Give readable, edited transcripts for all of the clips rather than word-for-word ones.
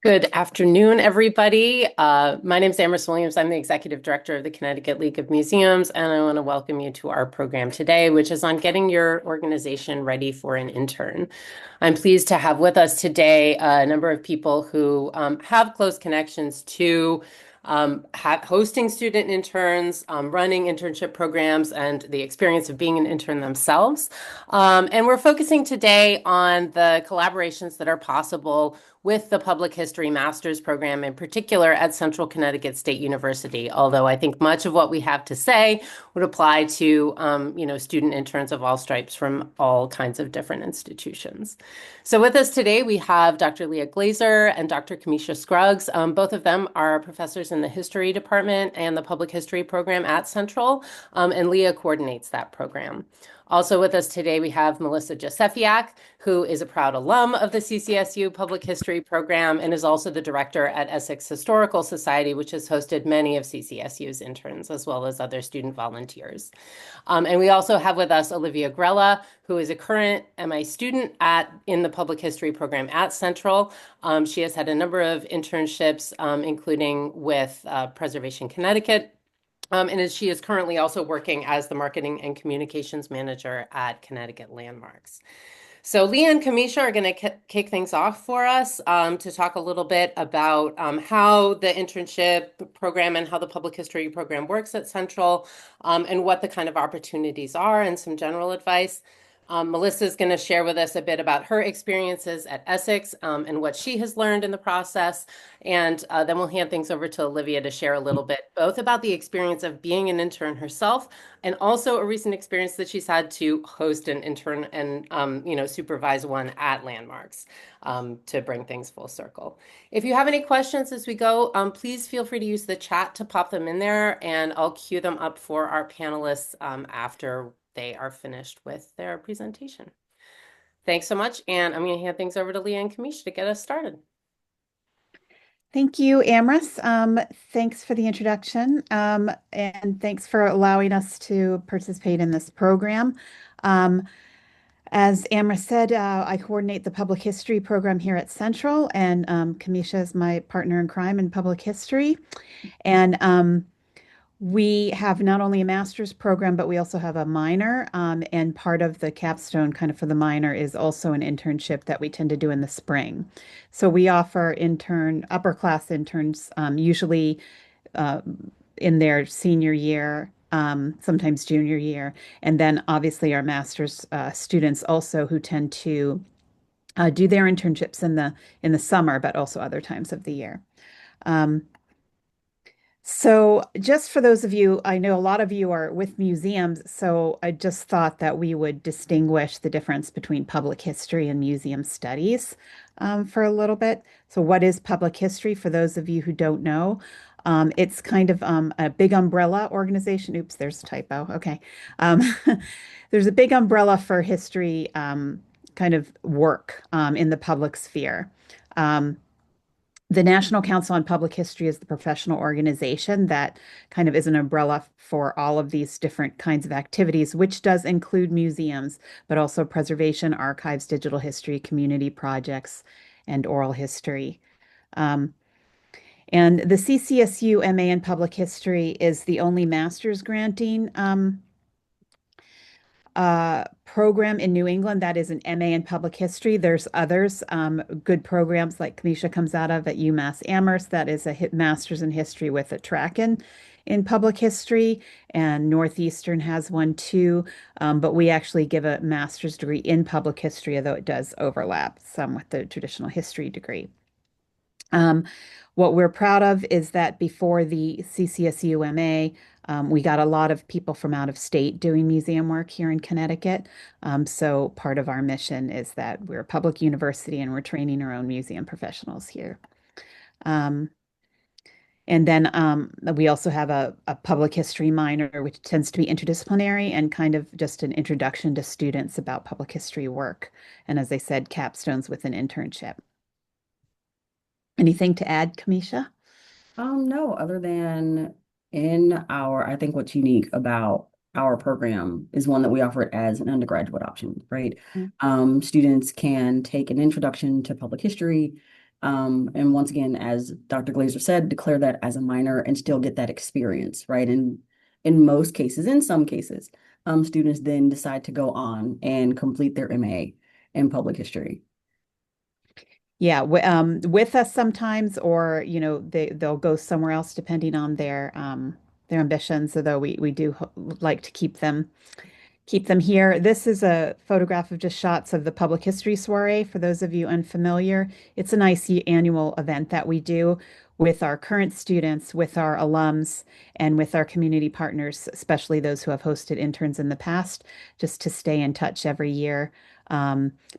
Good afternoon, everybody. My name is Amherst Williams. I'm the Executive Director of the Connecticut League of Museums, and I want to welcome you to our program today, which is on getting your organization ready for an intern. I'm pleased to have with us today a number of people who have close connections to hosting student interns, running internship programs, and the experience of being an intern themselves. And we're focusing today on the collaborations that are possible with the Public History Master's program, in particular at Central Connecticut State University. Although I think much of what we have to say would apply to, student interns of all stripes from all kinds of different institutions. So with us today, we have Dr. Leah Glaser and Dr. Camesha Scruggs. Both of them are professors in the history department and the public history program at Central, and Leah coordinates that program. Also with us today, we have Melissa Josefiak, who is a proud alum of the CCSU Public History program and is also the director at Essex Historical Society, which has hosted many of CCSU's interns as well as other student volunteers. And we also have with us Olivia Grella, who is a current MA student in the public history program at Central. She has had a number of internships, including with Preservation Connecticut. And she is currently also working as the marketing and communications manager at Connecticut Landmarks. So Leah and Camesha are going to kick things off for us to talk a little bit about how the internship program and how the public history program works at Central, and what the kind of opportunities are and some general advice. Melissa is going to share with us a bit about her experiences at Essex and what she has learned in the process. And then we'll hand things over to Olivia to share a little bit, both about the experience of being an intern herself and also a recent experience that she's had to host an intern and, supervise one at Landmarks to bring things full circle. If you have any questions as we go, please feel free to use the chat to pop them in there, and I'll queue them up for our panelists after they are finished with their presentation. Thanks so much, and I'm going to hand things over to Leah and Camesha to get us started. Thank you, Amherst. Thanks for the introduction, and thanks for allowing us to participate in this program. As Amherst said, I coordinate the public history program here at Central, and Camesha is my partner in crime in public history. And we have not only a master's program, but we also have a minor, and part of the capstone kind of for the minor is also an internship that we tend to do in the spring. So we offer upper class interns, usually in their senior year, sometimes junior year, and then obviously our master's students also who tend to do their internships in the summer, but also other times of the year. So just for those of you, I know a lot of you are with museums, so I just thought that we would distinguish the difference between public history and museum studies for a little bit. So what is public history for those of you who don't know? It's kind of a big umbrella organization. Oops, there's a typo. Okay. There's a big umbrella for history kind of work in the public sphere. The National Council on Public History is the professional organization that kind of is an umbrella for all of these different kinds of activities, which does include museums, but also preservation, archives, digital history, community projects, and oral history. And the CCSU MA in Public History is the only master's granting program in New England that is an MA in Public History. There's others, good programs like Camesha comes out of at UMass Amherst, that is a master's in history with a track in public history, and Northeastern has one too, but we actually give a master's degree in public history, although it does overlap some with the traditional history degree. What we're proud of is that before the CCSU MA, we got a lot of people from out of state doing museum work here in Connecticut. So part of our mission is that we're a public university and we're training our own museum professionals here. And then we also have a public history minor, which tends to be interdisciplinary and kind of just an introduction to students about public history work. And as I said, capstones with an internship. Anything to add, Camesha? No, other than I think what's unique about our program is one that we offer it as an undergraduate option, right? Mm. Students can take an introduction to public history And once again, as Dr. Glaser said, declare that as a minor and still get that experience, right? And in most cases, in some cases, students then decide to go on and complete their MA in public history. Yeah, with us sometimes, or they'll go somewhere else depending on their ambitions. Although we do like to keep them here. This is a photograph of just shots of the public history soiree. For those of you unfamiliar, it's a nice annual event that we do with our current students, with our alums, and with our community partners, especially those who have hosted interns in the past, just to stay in touch every year.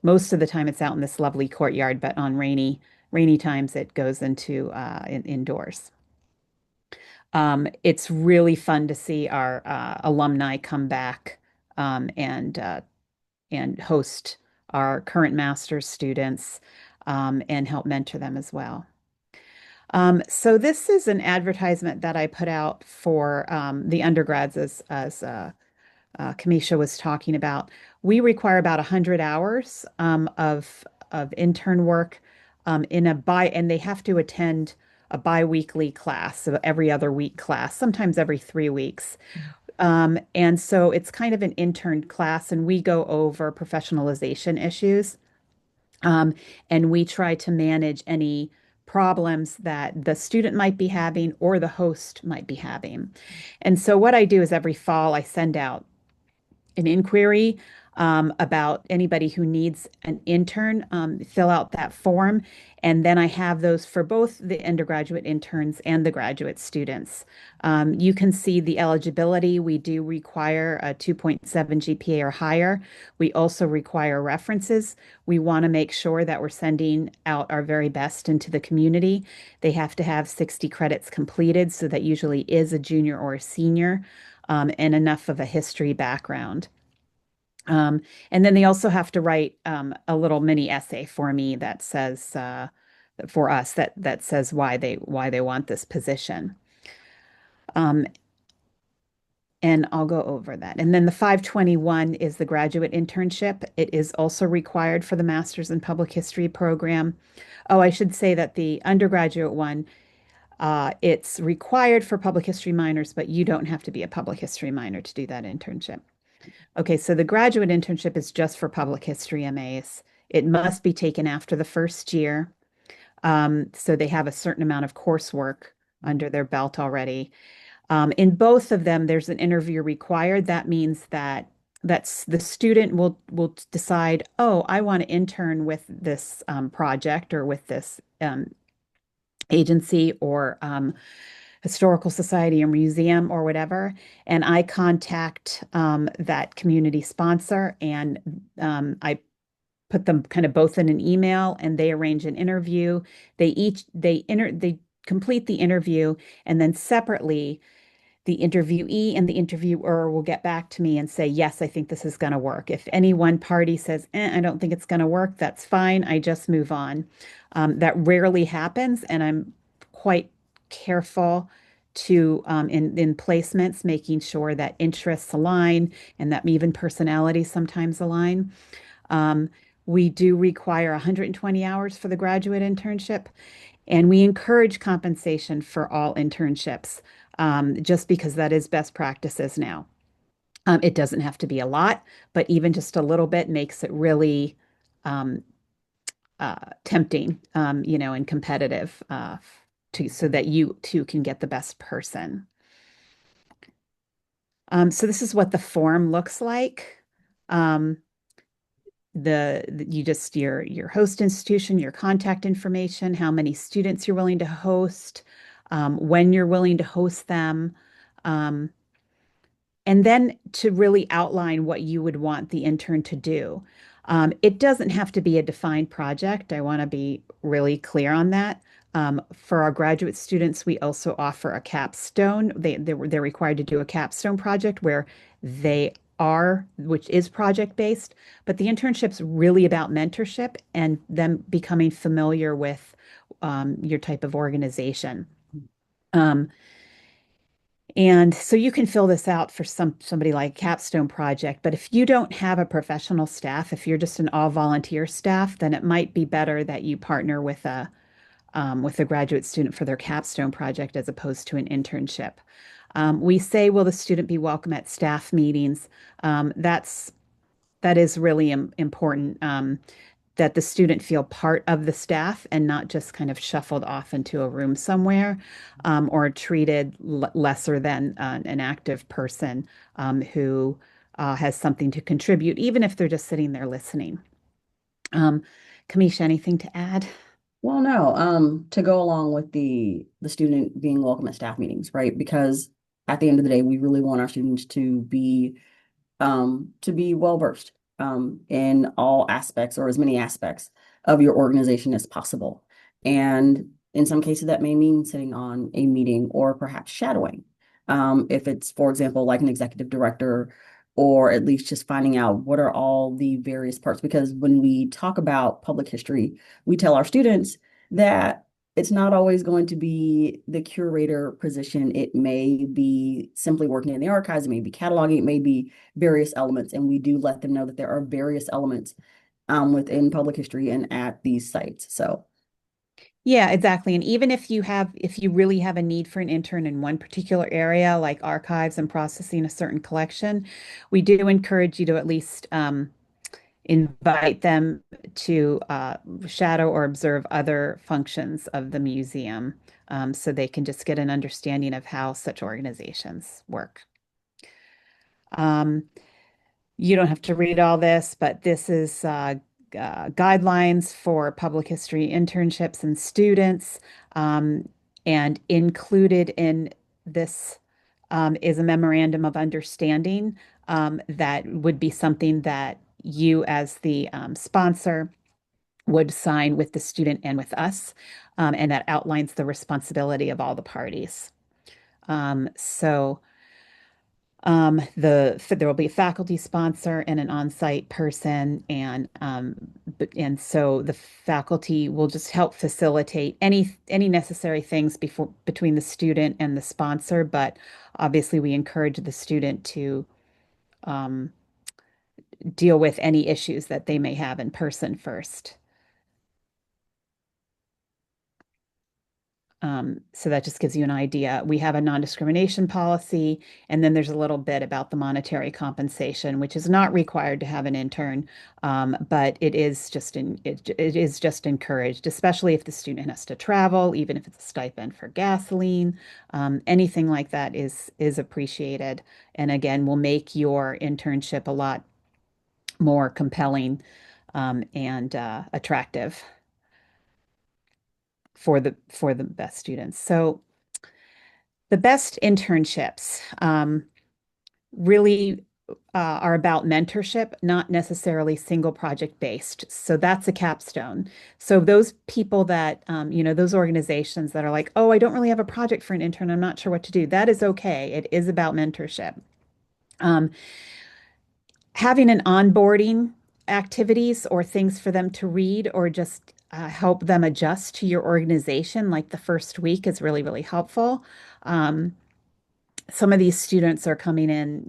Most of the time it's out in this lovely courtyard, but on rainy times it goes into indoors. It's really fun to see our alumni come back and host our current master's students and help mentor them as well. So this is an advertisement that I put out for the undergrads as Camesha was talking about. We require about 100 hours of intern work and they have to attend a biweekly class, so every other week class, sometimes every 3 weeks. And so it's kind of an intern class, and we go over professionalization issues. Um, and we try to manage any problems that the student might be having or the host might be having. And so what I do is every fall I send out an inquiry about anybody who needs an intern, fill out that form. And then I have those for both the undergraduate interns and the graduate students. You can see the eligibility. We do require a 2.7 GPA or higher. We also require references. We want to make sure that we're sending out our very best into the community. They have to have 60 credits completed, so that usually is a junior or a senior, and enough of a history background. And then they also have to write a little mini essay for me that says for us that says why they want this position. Um, and I'll go over that. And then the 521 is the graduate internship. It is also required for the Master's in Public History program. Oh, I should say that the undergraduate one, it's required for public history minors, but you don't have to be a public history minor to do that internship. Okay, so the graduate internship is just for public history MAs. It must be taken after the first year. So they have a certain amount of coursework under their belt already. In both of them, there's an interview required. That means that's the student will decide, oh, I want to intern with this project or with this agency or historical society or museum or whatever, and I contact that community sponsor, and I put them kind of both in an email, and they arrange an interview. They complete the interview, and then separately the interviewee and the interviewer will get back to me and say, yes, I think this is going to work. If any one party says, I don't think it's going to work, that's fine. I just move on. That rarely happens, and I'm quite careful to in placements, making sure that interests align and that even personalities sometimes align. Um, we do require 120 hours for the graduate internship, and we encourage compensation for all internships, just because that is best practices now. It doesn't have to be a lot, but even just a little bit makes it really um, tempting, and competitive, so that you too can get the best person. So this is what the form looks like. Um, your host institution, your contact information, how many students you're willing to host, when you're willing to host them, um, and then to really outline what you would want the intern to do. It doesn't have to be a defined project. I want to be really clear on that. For our graduate students, we also offer a capstone. They're required to do a capstone project where which is project based, but the internship's really about mentorship and them becoming familiar with your type of organization. And so you can fill this out for somebody like capstone project, but if you don't have a professional staff, if you're just an all volunteer staff, then it might be better that you partner with with a graduate student for their capstone project as opposed to an internship. We say, will the student be welcome at staff meetings? That is really important, that the student feel part of the staff and not just kind of shuffled off into a room somewhere, or treated lesser than an active person who has something to contribute, even if they're just sitting there listening. Camesha, anything to add? Well, no, to go along with the student being welcome at staff meetings, right? Because at the end of the day, we really want our students to be well versed in all aspects or as many aspects of your organization as possible. And in some cases, that may mean sitting on a meeting or perhaps shadowing. If it's, for example, like an executive director, or at least just finding out what are all the various parts. Because when we talk about public history, we tell our students that it's not always going to be the curator position. It may be simply working in the archives, it may be cataloging, it may be various elements. And we do let them know that there are various elements within public history and at these sites. So Yeah, exactly. And even if if you really have a need for an intern in one particular area, like archives and processing a certain collection, we do encourage you to at least invite them to shadow or observe other functions of the museum, so they can just get an understanding of how such organizations work. Um, you don't have to read all this, but this is guidelines for public history internships and students. And included in this is a memorandum of understanding that would be something that you, as the sponsor, would sign with the student and with us, and that outlines the responsibility of all the parties. So there will be a faculty sponsor and an on-site person, and so the faculty will just help facilitate any necessary things between the student and the sponsor. But obviously, we encourage the student to um, deal with any issues that they may have in person first. So that just gives you an idea. We have a non-discrimination policy, and then there's a little bit about the monetary compensation, which is not required to have an intern, but it is just encouraged, especially if the student has to travel, even if it's a stipend for gasoline. Anything like that is appreciated, and again, will make your internship a lot more compelling and attractive for the best students. So the best internships really are about mentorship, not necessarily single project based. So that's a capstone. So those people that, those organizations that are like, oh, I don't really have a project for an intern, I'm not sure what to do. That is okay. It is about mentorship. Um, Having an onboarding activities or things for them to read, or just help them adjust to your organization, like the first week, is really, really helpful. Um, some of these students are coming in,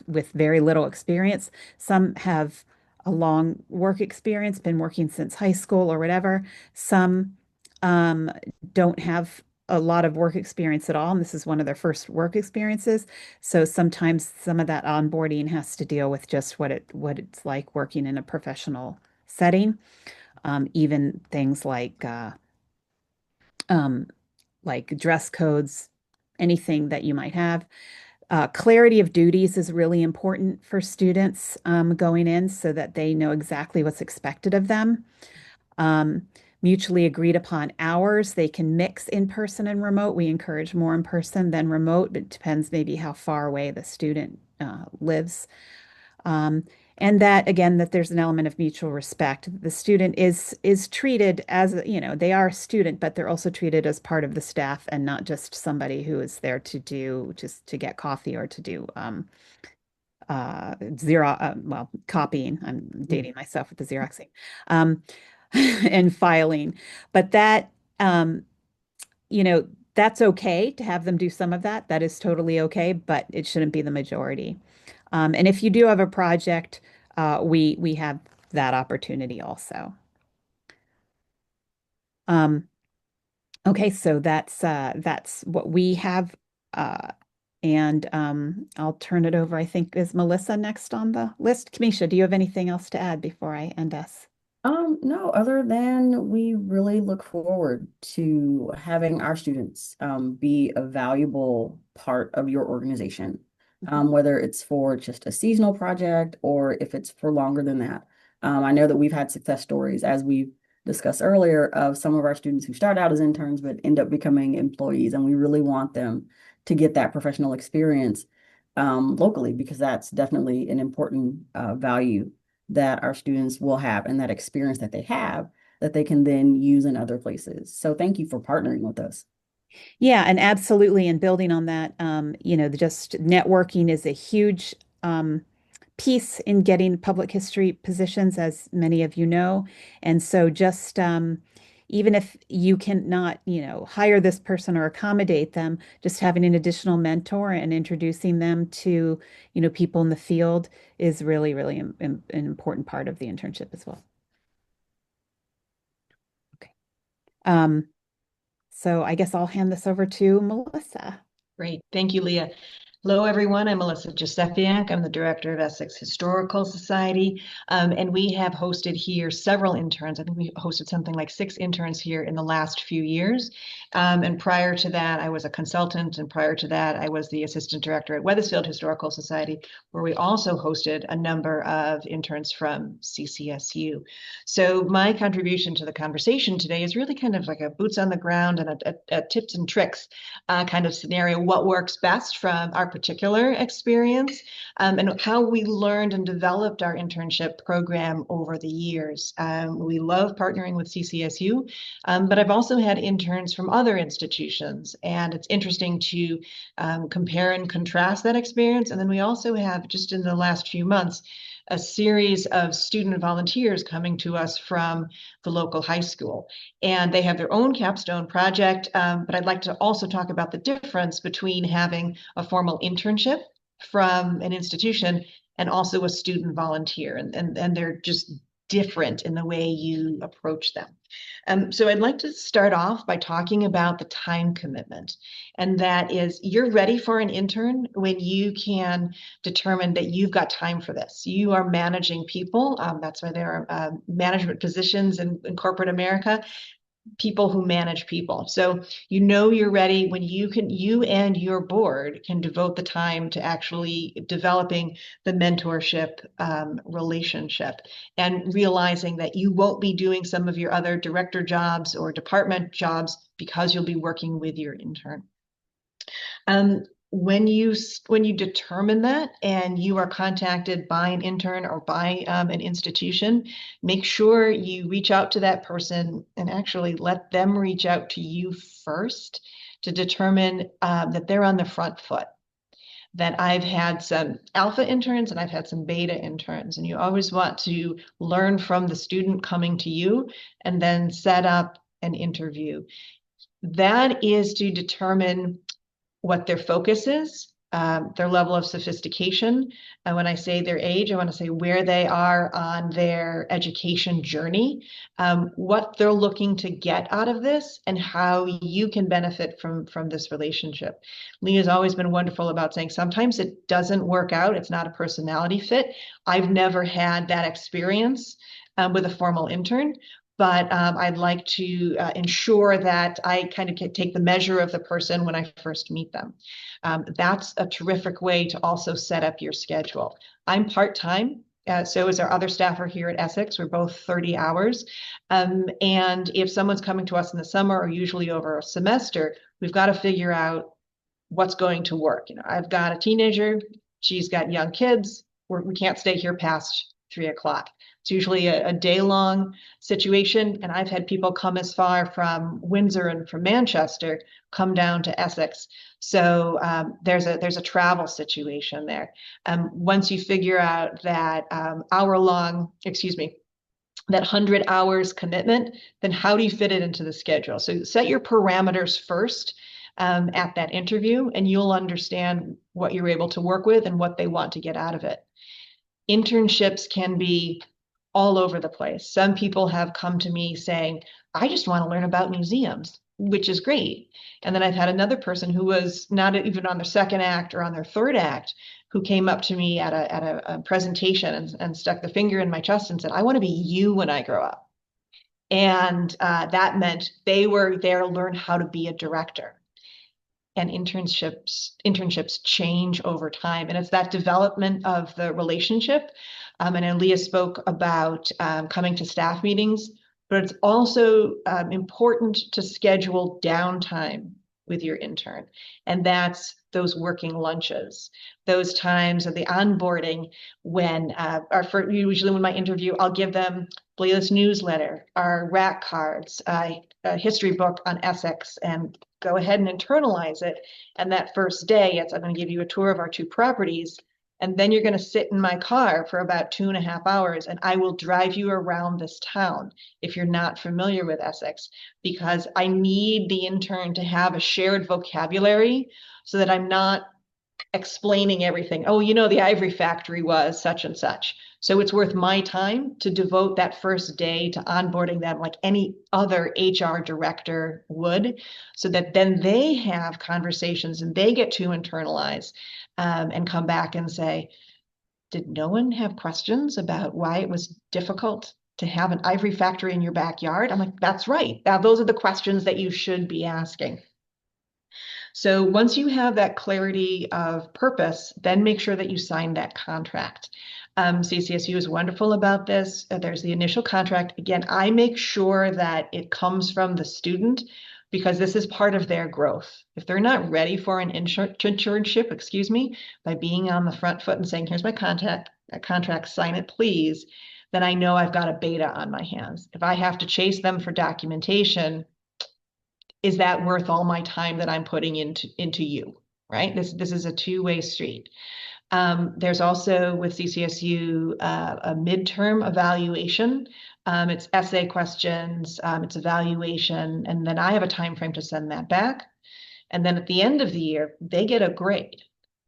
with very little experience. Some have a long work experience, been working since high school or whatever. Some um, don't have a lot of work experience at all, and this is one of their first work experiences. So sometimes some of that onboarding has to deal with just what it's like working in a professional setting. Even things um, like dress codes, anything that you might have. Clarity of duties is really important for students going in, so that they know exactly what's expected of them. Um, Mutually agreed upon hours. They can mix in person and remote. We encourage more in person than remote, but it depends maybe how far away the student lives. Um, and that, again, that there's an element of mutual respect. The student is treated as, they are a student, but they're also treated as part of the staff and not just somebody who is there to get coffee or to do copying. I'm dating myself with the Xeroxing, um, and filing. But um, that's okay to have them do some of that. That is totally okay, but it shouldn't be the majority. And if you do have a project, we have that opportunity also. Um, Okay, so that's what we have. Uh, and I'll turn it over. I think is Melissa next on the list. Camesha, do you have anything else to add before I end us? No, other than we really look forward to having our students be a valuable part of your organization, Mhm. whether it's for just a seasonal project or if it's for longer than that. I know that we've had success stories, as we discussed earlier, of some of our students who start out as interns but end up becoming employees, and we really want them to get that professional experience locally because that's definitely an important value that our students will have and that experience that they have that they can then use in other places. So thank you for partnering with us. Yeah, and absolutely. And building on that, just networking is a huge piece in getting public history positions, as many of you know. And so just even if you cannot, hire this person or accommodate them, just having an additional mentor and introducing them to, people in the field is really, really an important part of the internship as well. Okay. Um, so I guess I'll hand this over to Melissa. Great. Thank you, Leah. Hello, everyone. I'm Melissa Josefiak. I'm the director of Essex Historical Society. And we have hosted here several interns. I think we hosted something like 6 interns here in the last few years. And prior to that, I was a consultant. And prior to that, I was the assistant director at Wethersfield Historical Society, where we also hosted a number of interns from CCSU. So my contribution to the conversation today is really kind of like a boots on the ground and a tips and tricks kind of scenario, what works best from our particular experience, and how we learned and developed our internship program over the years. We love partnering with CCSU, but I've also had interns from other institutions, and it's interesting to compare and contrast that experience. And then we also have, just in the last few months, a series of student volunteers coming to us from the local high school. And they have their own capstone project, but I'd like to also talk about the difference between having a formal internship from an institution and also a student volunteer. And they're just different in the way you approach them. So I'd like to start off by talking about the time commitment. And that is, you're ready for an intern when you can determine that you've got time for this. You are managing people. That's why there are management positions in corporate America, people who manage people. So you're ready when you and your board can devote the time to actually developing the mentorship relationship and realizing that you won't be doing some of your other director jobs or department jobs because you'll be working with your intern. When you determine that and you are contacted by an intern or by an institution, make sure you reach out to that person and actually let them reach out to you first to determine that they're on the front foot. That I've had some alpha interns and I've had some beta interns, and you always want to learn from the student coming to you and then set up an interview. That is to determine what their focus is, their level of sophistication. And when I say their age, I want to say where they are on their education journey, what they're looking to get out of this, and how you can benefit from this relationship. Leah's always been wonderful about saying sometimes it doesn't work out. It's not a personality fit. I've never had that experience with a formal intern. But I'd like to ensure that I kind of take the measure of the person when I first meet them. That's a terrific way to also set up your schedule. I'm part-time, so is our other staffer here at Essex. We're both 30 hours. And if someone's coming to us in the summer or usually over a semester, we've got to figure out what's going to work. I've got a teenager, she's got young kids. We can't stay here past 3 o'clock. It's usually a day-long situation, and I've had people come as far from Windsor and from Manchester come down to Essex. So there's a travel situation there. Once you figure out that that 100 hours commitment, then how do you fit it into the schedule? So set your parameters first at that interview, and you'll understand what you're able to work with and what they want to get out of it. Internships can be all over the place. Some people have come to me saying, I just want to learn about museums, which is great. And then I've had another person who was not even on their second act or on their third act, who came up to me at a presentation and stuck the finger in my chest and said, I want to be you when I grow up. And that meant they were there to learn how to be a director. And internships change over time. And it's that development of the relationship. And Leah spoke about coming to staff meetings, but it's also important to schedule downtime with your intern. And that's those working lunches, those times of the onboarding when usually when my interview, I'll give them Leah's newsletter, our rack cards, a history book on Essex, and go ahead and internalize it. And that first day, I'm going to give you a tour of our 2 properties. And then you're going to sit in my car for about 2.5 hours, and I will drive you around this town if you're not familiar with Essex, because I need the intern to have a shared vocabulary so that I'm not explaining everything. Oh, the ivory factory was such and such. So it's worth my time to devote that first day to onboarding them like any other HR director would, so that then they have conversations and they get to internalize and come back and say, did no one have questions about why it was difficult to have an ivory factory in your backyard? I'm like, that's right. Now, those are the questions that you should be asking. So once you have that clarity of purpose, then make sure that you sign that contract. CCSU is wonderful about this. There's the initial contract. Again, I make sure that it comes from the student, because this is part of their growth. If they're not ready for an internship, by being on the front foot and saying, here's my contract, sign it, please, then I know I've got a beta on my hands. If I have to chase them for documentation, is that worth all my time that I'm putting into you, right? This is a two-way street. There's also with CCSU a midterm evaluation. It's essay questions, it's evaluation, and then I have a time frame to send that back. And then at the end of the year, they get a grade.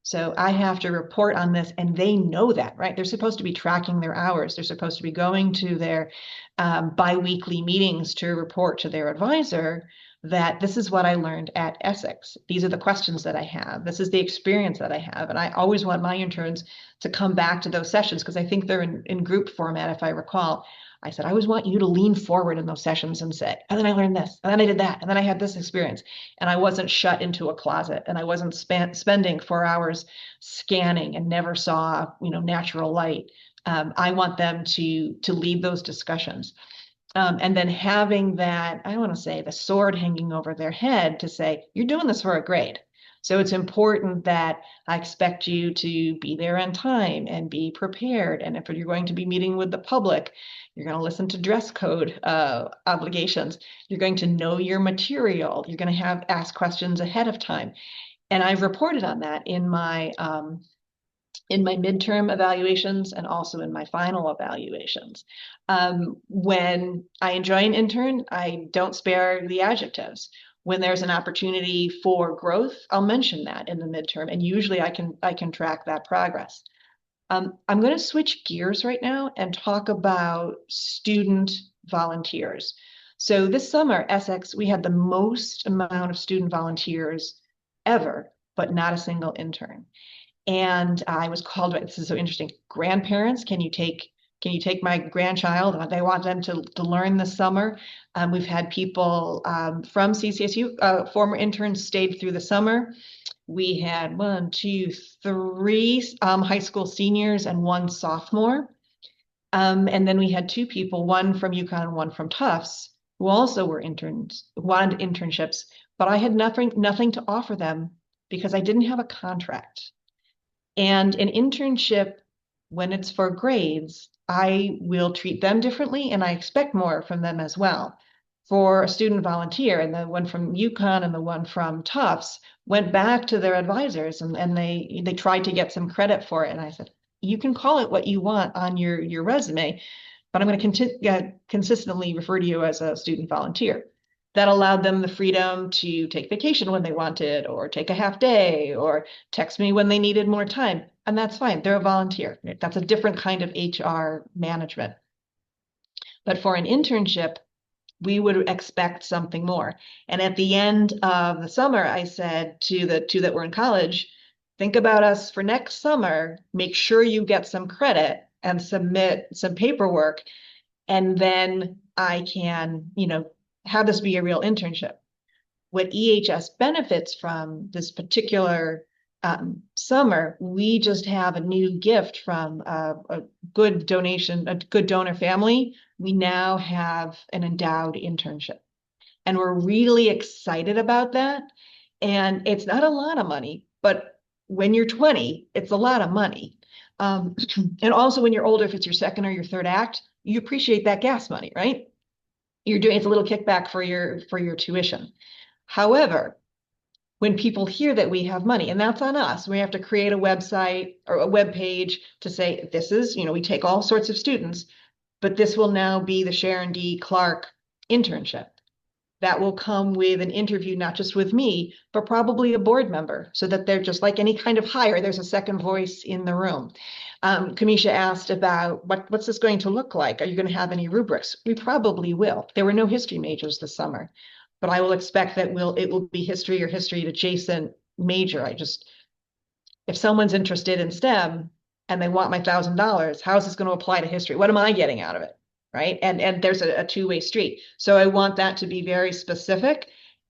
So I have to report on this, and they know that, right? They're supposed to be tracking their hours. They're supposed to be going to their biweekly meetings to report to their advisor that this is what I learned at Essex. These are the questions that I have. This is the experience that I have. And I always want my interns to come back to those sessions, because I think they're in group format, if I recall. I said, I always want you to lean forward in those sessions and say, and then I learned this, and then I did that, and then I had this experience. And I wasn't shut into a closet, and I wasn't spending 4 hours scanning and never saw, natural light. I want them to lead those discussions. And then having that, I don't want to say the sword hanging over their head to say, you're doing this for a grade. So it's important that I expect you to be there on time and be prepared. And if you're going to be meeting with the public, you're going to listen to dress code obligations. You're going to know your material. You're going to ask questions ahead of time. And I've reported on that in my midterm evaluations and also in my final evaluations. When I enjoy an intern, I don't spare the adjectives. When there's an opportunity for growth, I'll mention that in the midterm, and usually I can track that progress. I'm going to switch gears right now and talk about student volunteers. So this summer, Essex, we had the most amount of student volunteers ever, but not a single intern. And I was called, this is so interesting, grandparents, can you take my grandchild? They want them to learn this summer. We've had people from CCSU, former interns stayed through the summer. We had 1, 2, 3 high school seniors and 1 sophomore. And then we had 2 people, one from UConn and one from Tufts, who also were interns, who wanted internships, but I had nothing to offer them because I didn't have a contract. And an internship, when it's for grades, I will treat them differently, and I expect more from them as well. For a student volunteer, and the one from UConn and the one from Tufts went back to their advisors, and they tried to get some credit for it. And I said, you can call it what you want on your resume, but I'm going to consistently refer to you as a student volunteer. That allowed them the freedom to take vacation when they wanted, or take a half day, or text me when they needed more time. And that's fine. They're a volunteer. That's a different kind of HR management. But for an internship, we would expect something more. And at the end of the summer, I said to the two that were in college, think about us for next summer, make sure you get some credit and submit some paperwork, and then I can, have this be a real internship. What EHS benefits from this particular summer, we just have a new gift from a good donation, a good donor family. We now have an endowed internship. And we're really excited about that. And it's not a lot of money, but when you're 20, it's a lot of money. And also when you're older, if it's your second or your third act, you appreciate that gas money, right? It's a little kickback for your tuition. However, when people hear that we have money, and that's on us, we have to create a website or a web page to say, this is, we take all sorts of students, but this will now be the Sharon D. Clark internship. That will come with an interview, not just with me, but probably a board member, so that they're just like any kind of hire, there's a second voice in the room. Camesha asked about what's this going to look like? Are you going to have any rubrics? We probably will. There were no history majors this summer, but I will expect that it will be history or history adjacent major. If someone's interested in STEM and they want my $1,000, how is this going to apply to history? What am I getting out of it? Right? And there's a two-way street. So I want that to be very specific.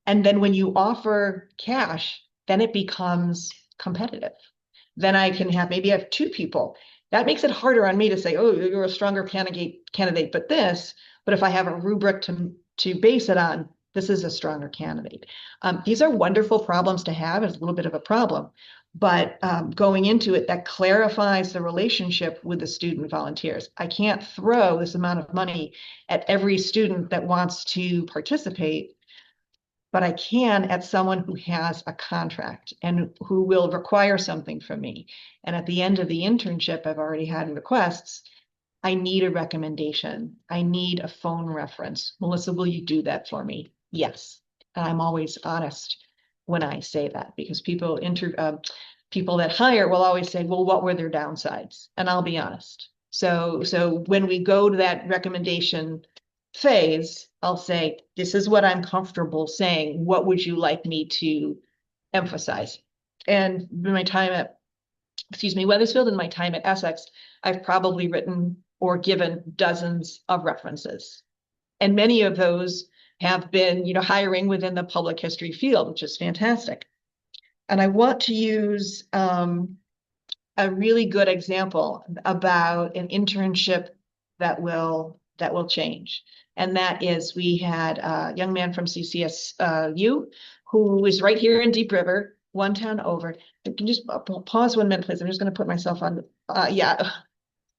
And then when you offer cash, then it becomes competitive. Then I can maybe have two people. That makes it harder on me to say, oh, you're a stronger candidate, but if I have a rubric to base it on, this is a stronger candidate. These are wonderful problems to have. It's a little bit of a problem, but going into it, that clarifies the relationship with the student volunteers. I can't throw this amount of money at every student that wants to participate, but I can at someone who has a contract and who will require something from me. And at the end of the internship, I've already had requests. I need a recommendation. I need a phone reference. Melissa, will you do that for me? Yes. And I'm always honest when I say that, because people that hire will always say, well, what were their downsides? And I'll be honest. So when we go to that recommendation phase, I'll say, this is what I'm comfortable saying. What would you like me to emphasize? And in my time at, Weathersfield, and my time at Essex, I've probably written or given dozens of references. And many of those have been, hiring within the public history field, which is fantastic. And I want to use a really good example about an internship that will change. And that is, we had a young man from CCSU who is right here in Deep River, one town over. Can you just pause 1 minute, please? I'm just going to put myself on.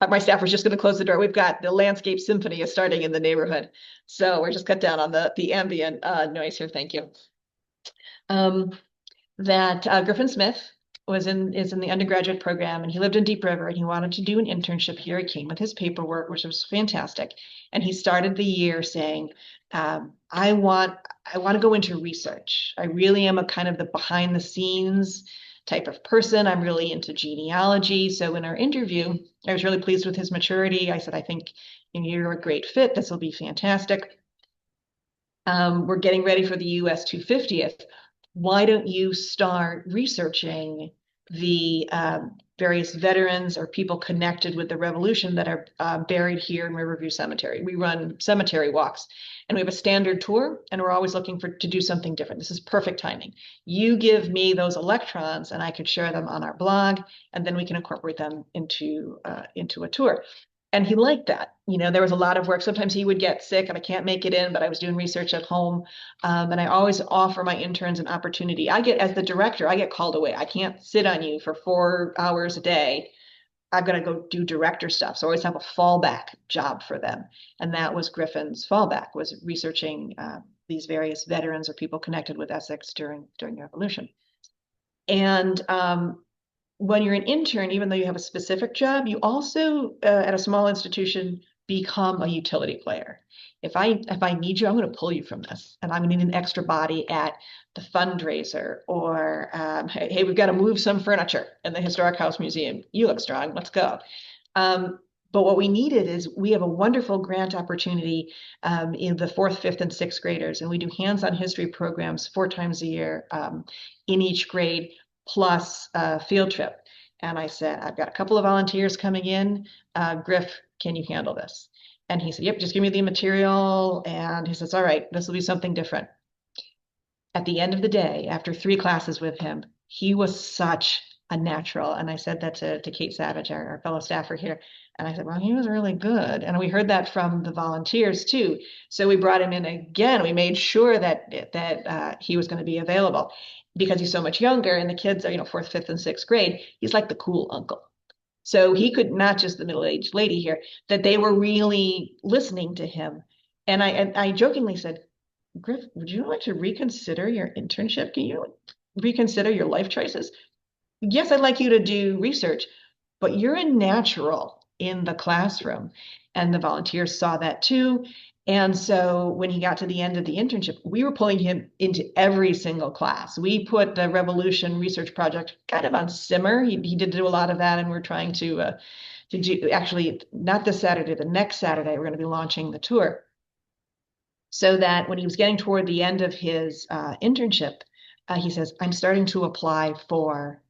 My staff was just going to close the door. We've got the landscape symphony is starting in the neighborhood, so we're just cut down on the ambient noise here. Thank you. Griffin Smith is in the undergraduate program, and he lived in Deep River, and he wanted to do an internship here. He came with his paperwork, which was fantastic, and he started the year saying, I want to go into research. I really am a kind of the behind the scenes type of person. I'm really into genealogy. So in our interview, I was really pleased with his maturity. I said, I think you're a great fit. This will be fantastic. We're getting ready for the US 250th. Why don't you start researching the various veterans or people connected with the revolution that are buried here in Riverview Cemetery? We run cemetery walks, and we have a standard tour, and we're always looking to do something different. This is perfect timing. You give me those electrons, and I could share them on our blog, and then we can incorporate them into a tour. And he liked that. There was a lot of work. Sometimes he would get sick and I can't make it in, but I was doing research at home. And I always offer my interns an opportunity. As the director, I get called away. I can't sit on you for 4 hours a day. I've got to go do director stuff. So I always have a fallback job for them. And that was Griffin's fallback, was researching these various veterans or people connected with Essex during the Revolution. And when you're an intern, even though you have a specific job, you also, at a small institution, become a utility player. If I need you, I'm going to pull you from this, and I'm going to need an extra body at the fundraiser, or hey, we've got to move some furniture in the Historic House Museum. You look strong. Let's go. But what we needed is we have a wonderful grant opportunity in the 4th, 5th, and 6th graders, and we do hands-on history programs 4 times a year in each grade, plus a field trip. And I said, I've got a couple of volunteers coming in. Griff, can you handle this? And he said, yep, just give me the material. And he says, all right, this will be something different. At the end of the day, after 3 classes with him, he was such a natural. And I said that to Kate Savage, our fellow staffer here. And I said, well, he was really good. And we heard that from the volunteers too. So we brought him in again. We made sure that he was going to be available because he's so much younger and the kids are, 4th, 5th, and 6th grade. He's like the cool uncle. So he could, not just the middle-aged lady here, that they were really listening to him. And I jokingly said, Griff, would you like to reconsider your internship? Can you reconsider your life choices? Yes, I'd like you to do research, but you're a natural in the classroom. And the volunteers saw that too. And so when he got to the end of the internship, we were pulling him into every single class. We put the Revolution Research Project kind of on simmer. He did do a lot of that, and we're trying to do, actually, not this Saturday, the next Saturday, we're going to be launching the tour. So that when he was getting toward the end of his internship, he says, I'm starting to apply for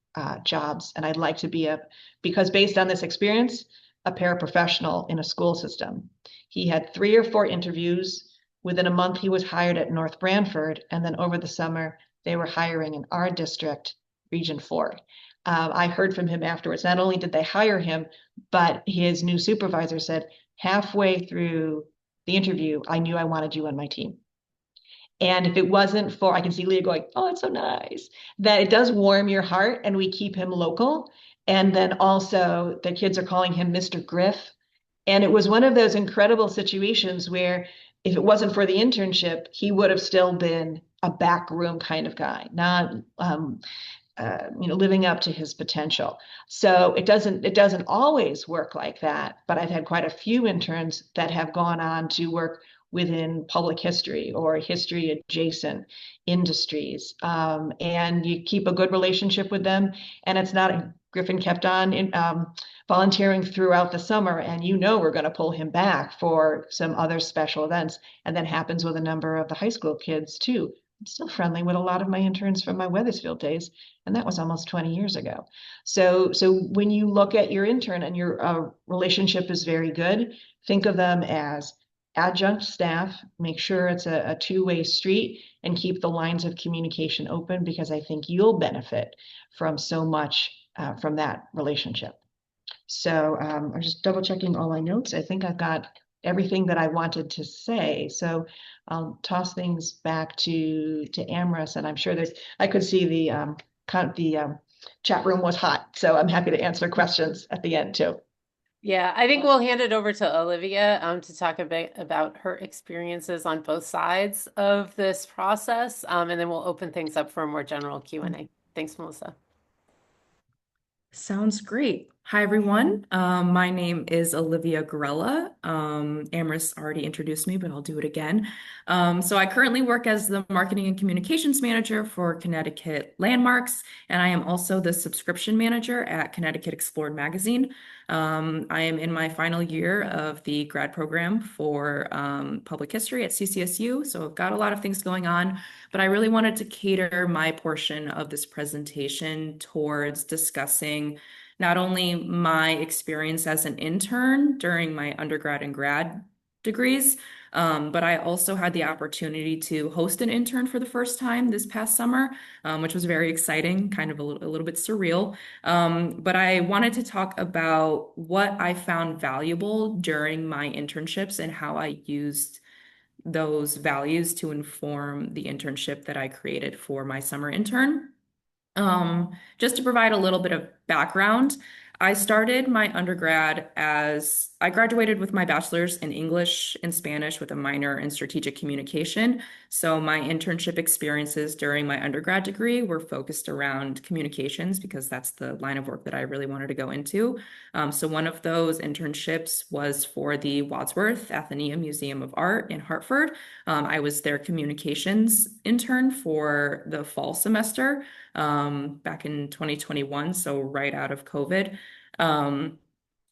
jobs, and I'd like to be because based on this experience, a paraprofessional in a school system. He had 3 or 4 interviews. Within a month, he was hired at North Branford, and then over the summer, they were hiring in our district, Region 4. I heard from him afterwards. Not only did they hire him, but his new supervisor said, halfway through the interview, I knew I wanted you on my team. And if it wasn't for, I can see Leah going, oh, it's so nice, that it does warm your heart, and we keep him local. And then also the kids are calling him Mr. Griff. And it was one of those incredible situations where if it wasn't for the internship, he would have still been a backroom kind of guy, not living up to his potential. So it doesn't always work like that, but I've had quite a few interns that have gone on to work within public history or history adjacent industries. And you keep a good relationship with them. And it's not, Griffin kept on volunteering throughout the summer, and we're going to pull him back for some other special events. And that happens with a number of the high school kids too. I'm still friendly with a lot of my interns from my Wethersfield days, and that was almost 20 years ago. So when you look at your intern and your relationship is very good, think of them as adjunct staff. Make sure it's a two-way street and keep the lines of communication open, because I think you'll benefit from so much from that relationship. So I'm just double checking all my notes. I think I've got everything that I wanted to say. So I'll toss things back to Amrys, and I'm sure I could see the chat room was hot. So I'm happy to answer questions at the end too. Yeah, I think we'll hand it over to Olivia to talk a bit about her experiences on both sides of this process, and then we'll open things up for a more general Q&A. Thanks, Melissa. Sounds great. Hi, everyone. My name is Olivia Grella. Amrys already introduced me, but I'll do it again. So I currently work as the Marketing and Communications Manager for Connecticut Landmarks, and I am also the Subscription Manager at Connecticut Explored magazine. I am in my final year of the grad program for Public History at CCSU, so I've got a lot of things going on, but I really wanted to cater my portion of this presentation towards discussing not only my experience as an intern during my undergrad and grad degrees, but I also had the opportunity to host an intern for the first time this past summer, which was very exciting, kind of a little bit surreal. But I wanted to talk about what I found valuable during my internships and how I used those values to inform the internship that I created for my summer intern. Just to provide a little bit of background, I started my undergrad as I graduated with my bachelor's in English and Spanish with a minor in strategic communication. So my internship experiences during my undergrad degree were focused around communications because that's the line of work that I really wanted to go into. So one of those internships was for the Wadsworth Atheneum Museum of Art in Hartford. I was their communications intern for the fall semester back in 2021, so right out of COVID.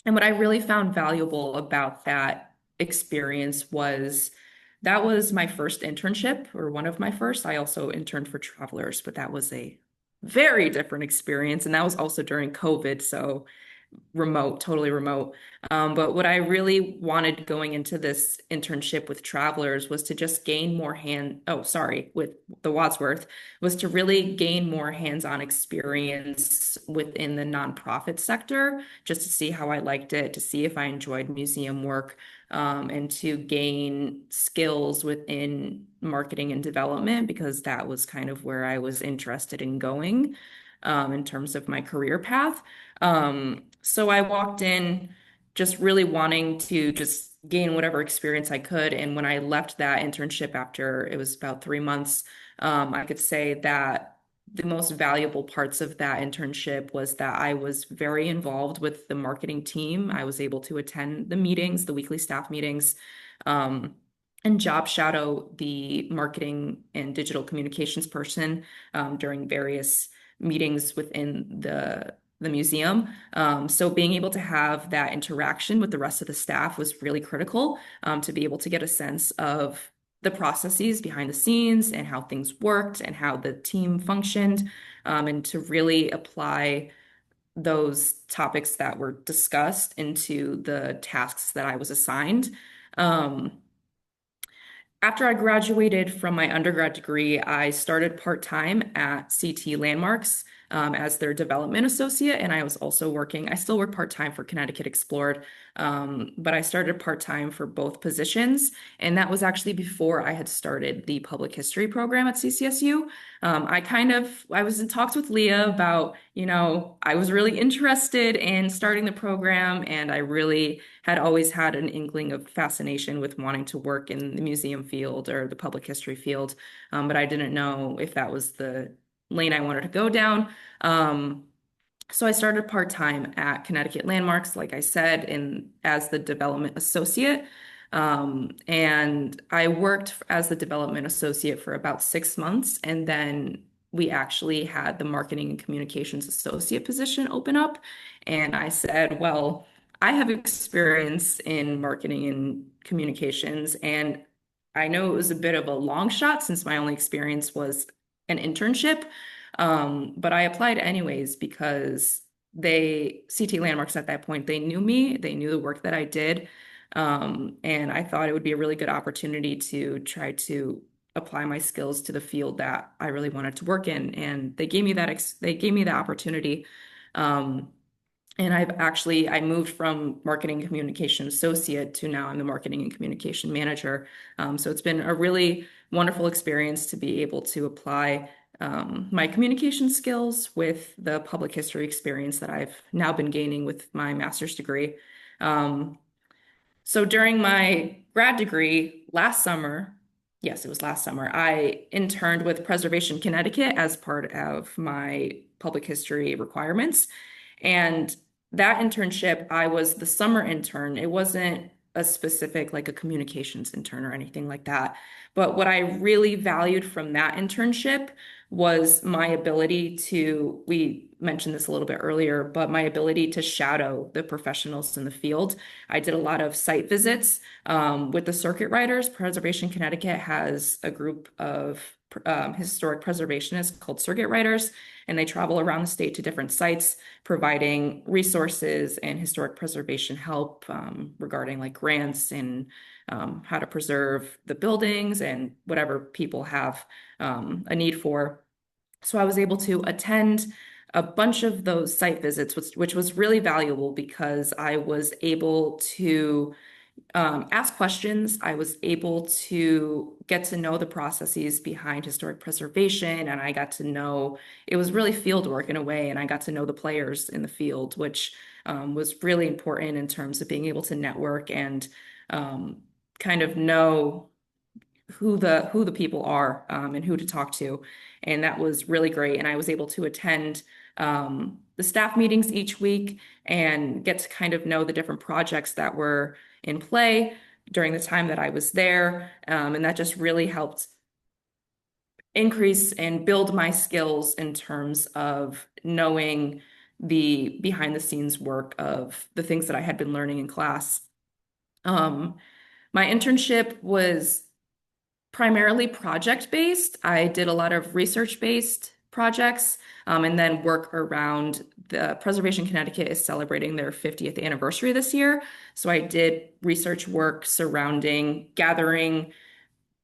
And what I really found valuable about that experience was that was my first internship, or one of my first. I also interned for Travelers, but that was a very different experience. And that was also during COVID. So remote, totally remote. But what I really wanted going into this internship with Travelers was to just gain more with the Wadsworth, was to really gain more hands-on experience within the nonprofit sector, just to see how I liked it, to see if I enjoyed museum work, and to gain skills within marketing and development, because that was kind of where I was interested in going, in terms of my career path. So I walked in just really wanting to just gain whatever experience I could. And when I left that internship after it was about 3 months, I could say that the most valuable parts of that internship was that I was very involved with the marketing team. I was able to attend the meetings, the weekly staff meetings, and job shadow the marketing and digital communications person, during various meetings within the museum. So being able to have that interaction with the rest of the staff was really critical, to be able to get a sense of the processes behind the scenes and how things worked and how the team functioned, and to really apply those topics that were discussed into the tasks that I was assigned. Um, After I graduated from my undergrad degree, I started part-time at CT Landmarks, as their development associate, and I was also I still work part-time for Connecticut Explored, but I started part-time for both positions, and that was actually before I had started the public history program at CCSU. I was in talks with Leah about, I was really interested in starting the program, and I really had always had an inkling of fascination with wanting to work in the museum field or the public history field, but I didn't know if that was the lane I wanted to go down. Um, so I started part-time at Connecticut Landmarks, like I said, as the development associate. And I worked as the development associate for about 6 months, and then we actually had the marketing and communications associate position open up. And I said, well, I have experience in marketing and communications, and I know it was a bit of a long shot since my only experience was an internship. But I applied anyways because CT Landmarks at that point, they knew me, they knew the work that I did. And I thought it would be a really good opportunity to try to apply my skills to the field that I really wanted to work in. And they gave me they gave me the opportunity. Um, and I moved from marketing and communication associate to now I'm the marketing and communication manager. So it's been a really wonderful experience to be able to apply, my communication skills with the public history experience that I've now been gaining with my master's degree. So during my grad degree last summer, yes, it was last summer, I interned with Preservation Connecticut as part of my public history requirements. And that internship, I was the summer intern. It wasn't a specific, like a communications intern or anything like that. But what I really valued from that internship was my ability we mentioned this a little bit earlier, but my ability to shadow the professionals in the field. I did a lot of site visits, with the circuit riders. Preservation Connecticut has a group of historic preservationists called circuit riders, and they travel around the state to different sites, providing resources and historic preservation help, regarding like grants and, how to preserve the buildings and whatever people have, a need for. So I was able to attend a bunch of those site visits, which was really valuable because I was able to, ask questions. I was able to get to know the processes behind historic preservation, and I got to know it was really field work in a way, and I got to know the players in the field, which, was really important in terms of being able to network and, kind of know who the people are, and who to talk to. And that was really great. And I was able to attend, the staff meetings each week and get to kind of know the different projects that were in play during the time that I was there. And that just really helped increase and build my skills in terms of knowing the behind the scenes work of the things that I had been learning in class. My internship was primarily project-based. I did a lot of research-based projects, and then work around the Preservation Connecticut is celebrating their 50th anniversary this year. So I did research work surrounding gathering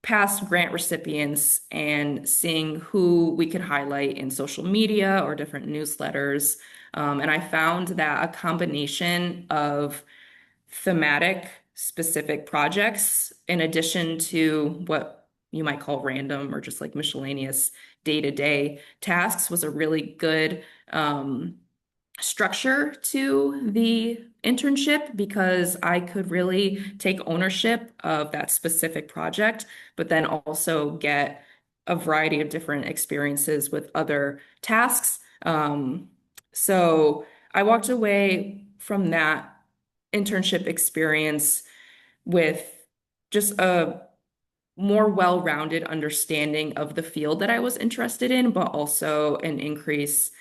past grant recipients and seeing who we could highlight in social media or different newsletters. And I found that a combination of thematic specific projects, in addition to what you might call random or just like miscellaneous day-to-day tasks, was a really good structure to the internship, because I could really take ownership of that specific project, but then also get a variety of different experiences with other tasks. So I walked away from that internship experience with just a more well-rounded understanding of the field that I was interested in, but also an increase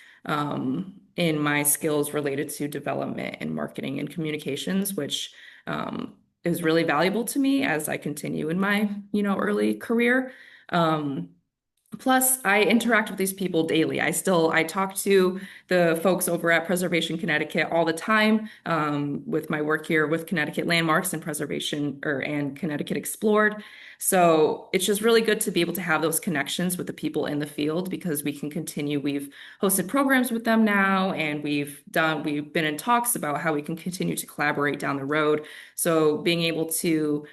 in my skills related to development and marketing and communications, which is really valuable to me as I continue in my, early career. Plus, I interact with these people daily. I talk to the folks over at Preservation Connecticut all the time, with my work here with Connecticut Landmarks and and Connecticut Explored. So it's just really good to be able to have those connections with the people in the field, because we can continue. We've hosted programs with them now, and we've been in talks about how we can continue to collaborate down the road. So being able to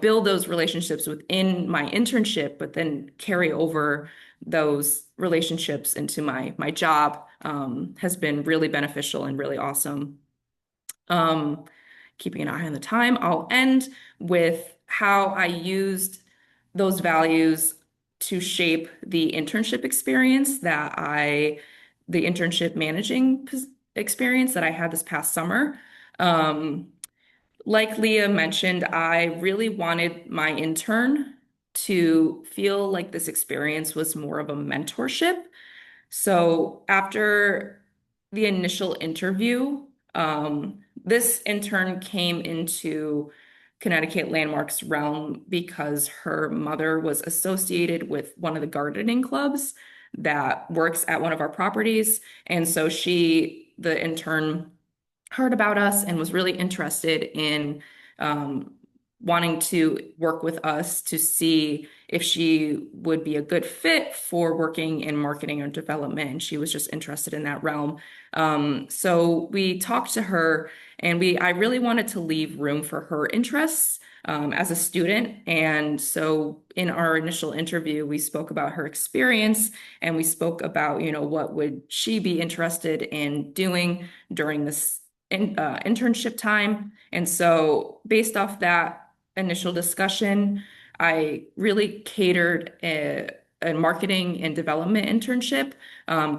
build those relationships within my internship, but then carry over those relationships into my job, has been really beneficial and really awesome. Keeping an eye on the time, I'll end with how I used those values to shape the internship experience the internship managing experience that I had this past summer. Like Leah mentioned, I really wanted my intern to feel like this experience was more of a mentorship. So after the initial interview, this intern came into Connecticut Landmarks realm because her mother was associated with one of the gardening clubs that works at one of our properties. And so the intern, heard about us and was really interested in wanting to work with us to see if she would be a good fit for working in marketing or development. And she was just interested in that realm. So we talked to her, and I really wanted to leave room for her interests as a student. And so in our initial interview, we spoke about her experience, and we spoke about, what would she be interested in doing during this internship time. And so based off that initial discussion, I really catered a marketing and development internship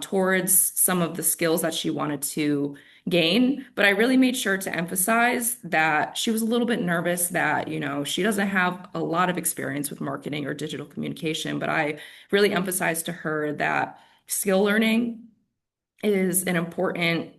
towards some of the skills that she wanted to gain. But I really made sure to emphasize that she was a little bit nervous that, she doesn't have a lot of experience with marketing or digital communication. But I really emphasized to her that skill learning is an important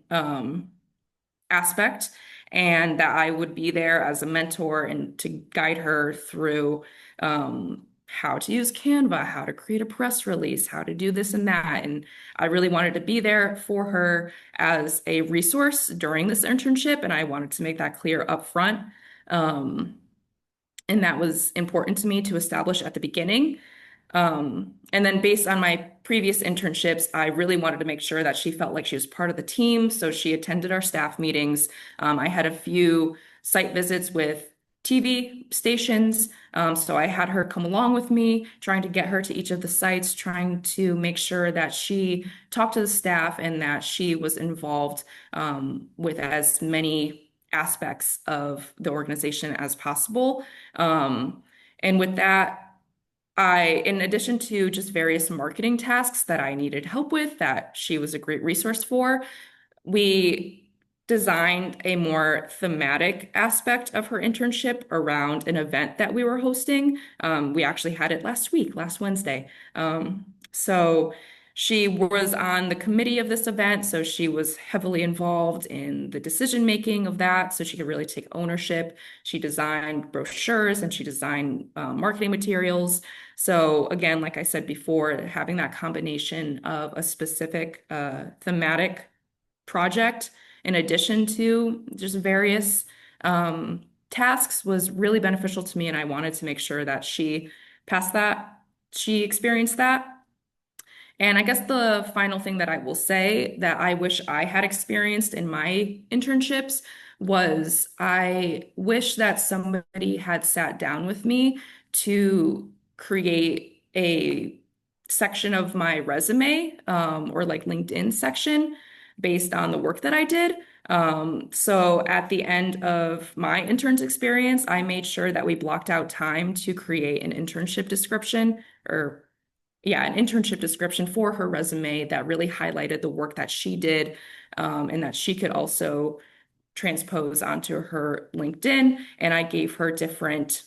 aspect, and that I would be there as a mentor and to guide her through how to use Canva, how to create a press release, how to do this and that. And I really wanted to be there for her as a resource during this internship, and I wanted to make that clear up front. And that was important to me to establish at the beginning. And then based on my previous internships, I really wanted to make sure that she felt like she was part of the team. So she attended our staff meetings. I had a few site visits with TV stations. So I had her come along with me, trying to get her to each of the sites, trying to make sure that she talked to the staff and that she was involved with as many aspects of the organization as possible. And with that, in addition to just various marketing tasks that I needed help with, that she was a great resource for, we designed a more thematic aspect of her internship around an event that we were hosting. We actually had it last Wednesday. So She was on the committee of this event, so she was heavily involved in the decision making of that, so she could really take ownership. She designed brochures and she designed marketing materials. So again, like I said before, having that combination of a specific thematic project in addition to just various tasks was really beneficial to me, and I wanted to make sure that she passed that, she experienced that. And I guess the final thing that I will say that I wish I had experienced in my internships was I wish that somebody had sat down with me to create a section of my resume, or like LinkedIn section based on the work that I did. So at the end of my intern's experience, I made sure that we blocked out time to create an internship description, or yeah, an internship description for her resume that really highlighted the work that she did, and that she could also transpose onto her LinkedIn. And I gave her different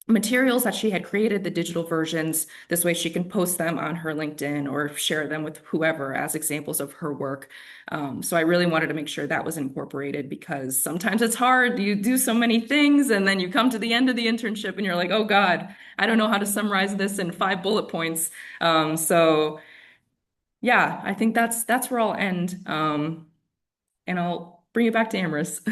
materials that she had created, the digital versions. This way she can post them on her LinkedIn or share them with whoever as examples of her work. So I really wanted to make sure that was incorporated, because sometimes it's hard. You do so many things and then you come to the end of the internship and you're like, oh God, I don't know how to summarize this in 5 bullet points. So yeah, I think that's where I'll end. And I'll bring it back to Amherst.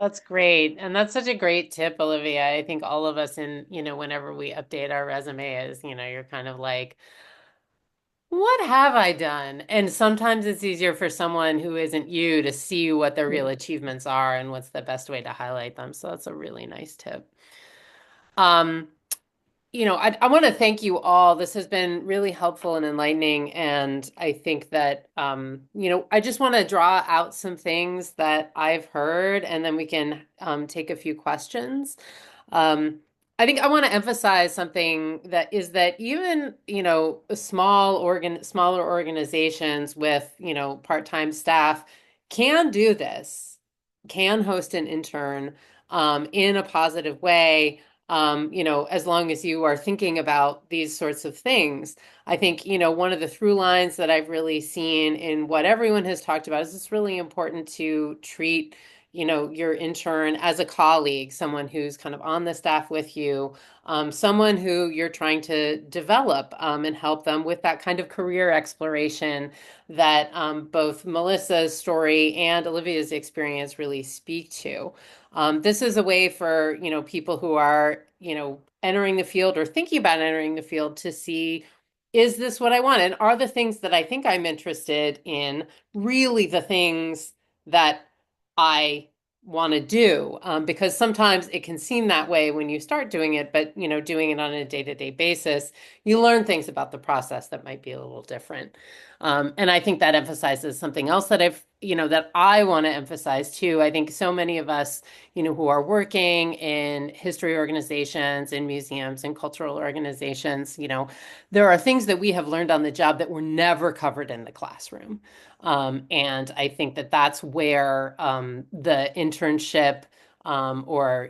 That's great. And that's such a great tip, Olivia. I think all of us whenever we update our resumes, you're kind of like, what have I done? And sometimes it's easier for someone who isn't you to see what their real achievements are and what's the best way to highlight them. So that's a really nice tip. Um, I want to thank you all. This has been really helpful and enlightening. And I think that, I just want to draw out some things that I've heard, and then we can take a few questions. Um, I think I want to emphasize something that is that even, smaller organizations with, part-time staff can do this, can host an intern in a positive way, as long as you are thinking about these sorts of things. I think, one of the through lines that I've really seen in what everyone has talked about is it's really important to treat, your intern as a colleague, someone who's kind of on the staff with you, someone who you're trying to develop, and help them with that kind of career exploration that both Melissa's story and Olivia's experience really speak to. This is a way for, people who are, entering the field or thinking about entering the field to see, is this what I want? And are the things that I think I'm interested in really the things that I want to do? Because sometimes it can seem that way when you start doing it, but, doing it on a day-to-day basis, you learn things about the process that might be a little different. And I think that emphasizes something else that that I want to emphasize too. I think so many of us, who are working in history organizations, in museums and cultural organizations, there are things that we have learned on the job that were never covered in the classroom. And I think that that's where the internship or,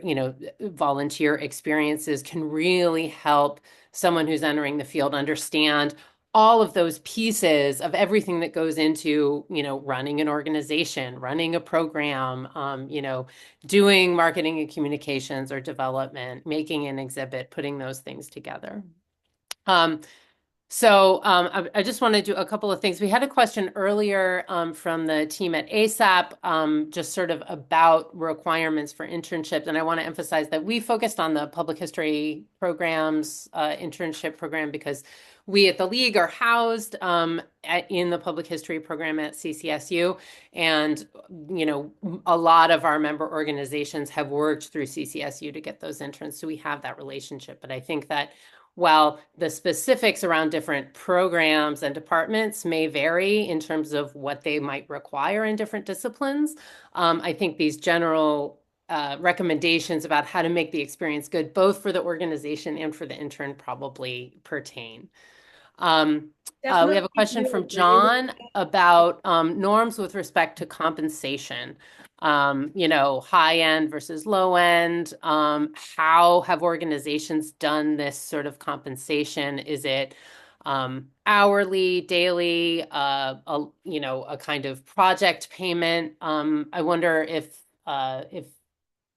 volunteer experiences can really help someone who's entering the field understand all of those pieces of everything that goes into, running an organization, running a program, doing marketing and communications or development, making an exhibit, putting those things together. I just want to do a couple of things. We had a question earlier from the team at ASAP, just sort of about requirements for internships. And I want to emphasize that we focused on the public history programs, internship program, because we at the League are housed in the public history program at CCSU. And, a lot of our member organizations have worked through CCSU to get those interns. So we have that relationship. But I think that while the specifics around different programs and departments may vary in terms of what they might require in different disciplines, I think these general recommendations about how to make the experience good, both for the organization and for the intern, probably pertain. We have a question from John about norms with respect to compensation. High end versus low end. How have organizations done this sort of compensation? Is it hourly, daily, a kind of project payment. I wonder if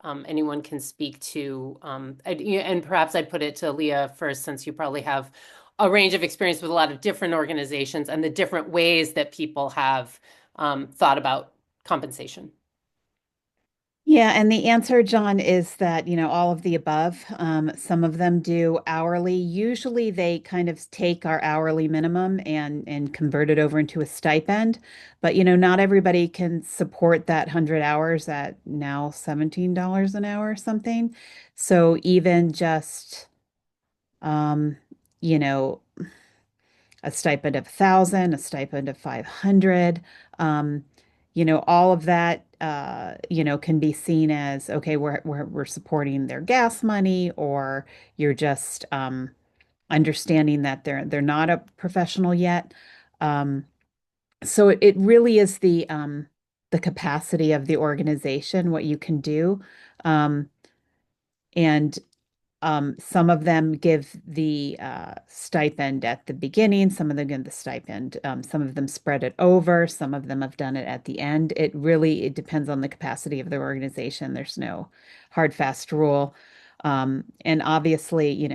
anyone can speak to, and perhaps I'd put it to Leah first, since you probably have a range of experience with a lot of different organizations and the different ways that people have thought about compensation. Yeah, and the answer, John, is that, all of the above. Some of them do hourly. Usually they kind of take our hourly minimum and convert it over into a stipend. But, not everybody can support that 100 hours at now $17 an hour or something. So even just, um, you know, a stipend of 1,000, a stipend of 500. All of that, can be seen as, okay, we're supporting their gas money, or you're just understanding that they're not a professional yet. So it really is the capacity of the organization, what you can do. Um, and some of them give the stipend at the beginning, some of them give the stipend, some of them spread it over, some of them have done it at the end. It depends on the capacity of the organization. There's no hard, fast rule. And obviously,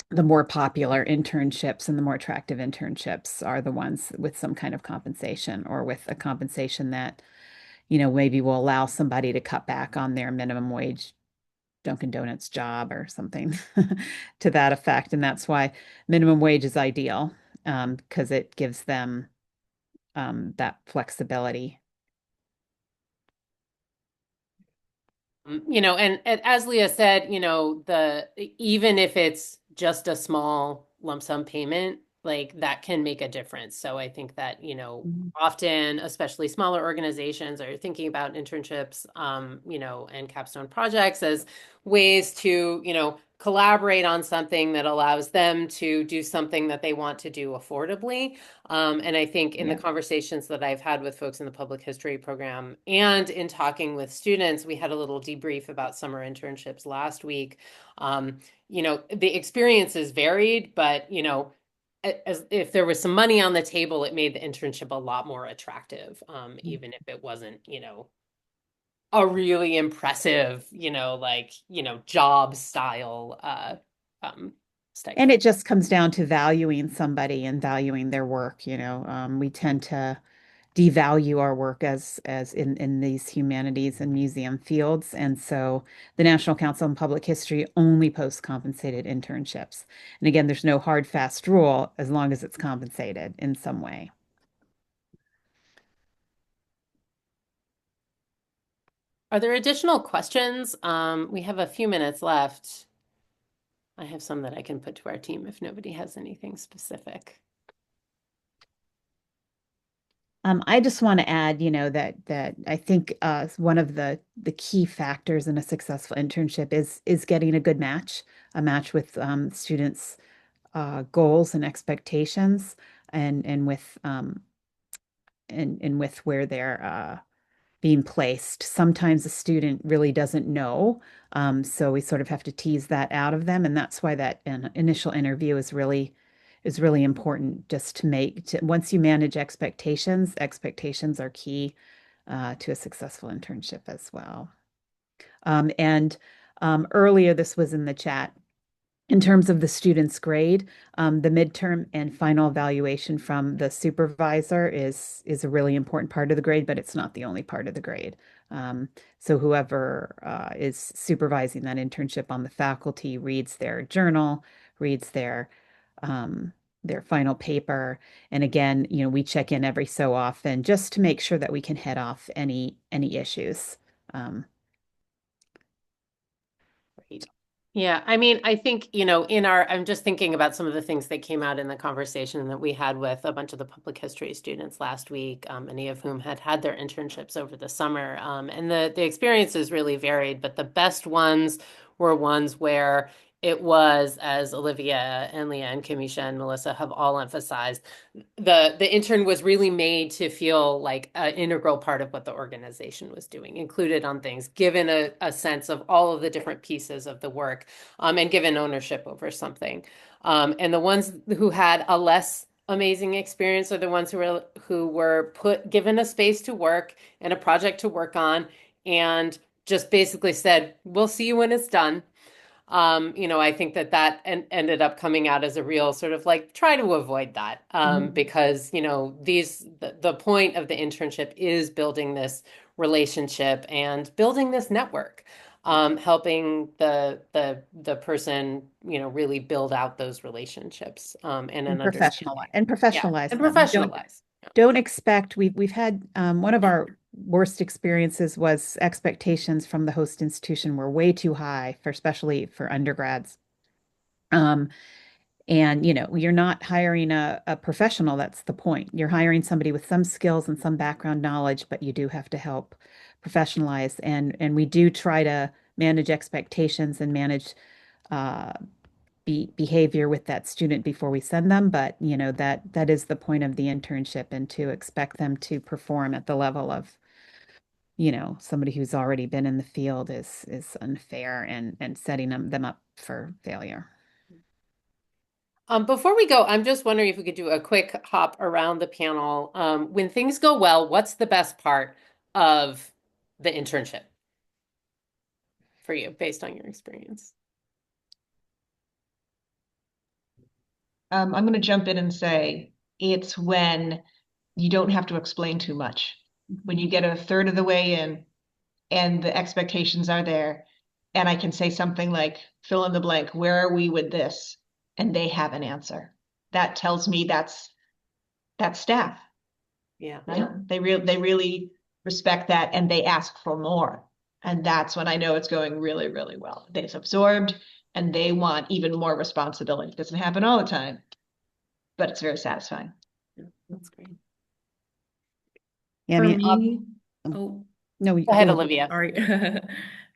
the more popular internships and the more attractive internships are the ones with some kind of compensation, or with a compensation that, maybe will allow somebody to cut back on their minimum wage Dunkin' Donuts job or something to that effect. And that's why minimum wage is ideal, because it gives them that flexibility. And as Leah said, even if it's just a small lump sum payment, like that can make a difference. So I think that, Mhm. often, especially smaller organizations, are thinking about internships, and capstone projects as ways to, collaborate on something that allows them to do something that they want to do affordably. And I think in the Yeah. conversations that I've had with folks in the public history program and in talking with students, we had a little debrief about summer internships last week. The experiences varied, but, as if there was some money on the table, it made the internship a lot more attractive, even if it wasn't, a really impressive, job style And stipend. it just comes down to valuing somebody and valuing their work. We tend to devalue our work as in these humanities and museum fields. And so the National Council on Public History only posts compensated internships. And again, there's no hard, fast rule as long as it's compensated in some way. Are there additional questions? We have a few minutes left. I have some that I can put to our team if nobody has anything specific. I just want to add, that I think one of the key factors in a successful internship is getting a good match, a match with students' goals and expectations, and with and with where they're being placed. Sometimes a student really doesn't know, so we sort of have to tease that out of them, and that's why that initial interview is really important. Just once you manage expectations, expectations are key to a successful internship as well. And earlier, this was in the chat. In terms of the student's grade, the midterm and final evaluation from the supervisor is a really important part of the grade, but it's not the only part of the grade. So whoever is supervising that internship on the faculty reads their journal, reads their final paper, and again, we check in every so often just to make sure that we can head off any issues. Great. Yeah, I think, I'm just thinking about some of the things that came out in the conversation that we had with a bunch of the public history students last week, many of whom had had their internships over the summer. And the experiences really varied, but the best ones were ones where it was, as Olivia and Leah and Camesha and Melissa have all emphasized, the intern was really made to feel like an integral part of what the organization was doing, included on things, given a sense of all of the different pieces of the work, and given ownership over something. And the ones who had a less amazing experience are the ones who were given a space to work and a project to work on, and just basically said, "We'll see you when it's done." I think that ended up coming out as a real sort of like try to avoid that, because the point of the internship is building this relationship and building this network, helping the person really build out those relationships, and an understanding. Yeah, professionalize and them. professionalize. Don't expect, we've had one of our worst experiences was expectations from the host institution were way too high for, especially for undergrads. And you're not hiring a professional. That's the point. You're hiring somebody with some skills and some background knowledge, but you do have to help professionalize. And we do try to manage expectations and manage uh, behavior with that student before we send them. But that is the point of the internship, and to expect them to perform at the level of somebody who's already been in the field is unfair and setting them up for failure. Before we go, I'm just wondering if we could do a quick hop around the panel. When things go well, what's the best part of the internship for you, based on your experience? I'm going to jump in and say it's when you don't have to explain too much. When you get a third of the way in and the expectations are there, and I can say something like, fill in the blank, where are we with this? And they have an answer. That tells me that's staff. Yeah. They really respect that, and they ask for more. And that's when I know it's going really, really well. They've absorbed and they want even more responsibility. It doesn't happen all the time, but it's very satisfying. Yeah, that's great. Yeah, For I mean, me, oh, no, Go ahead, Olivia. sorry.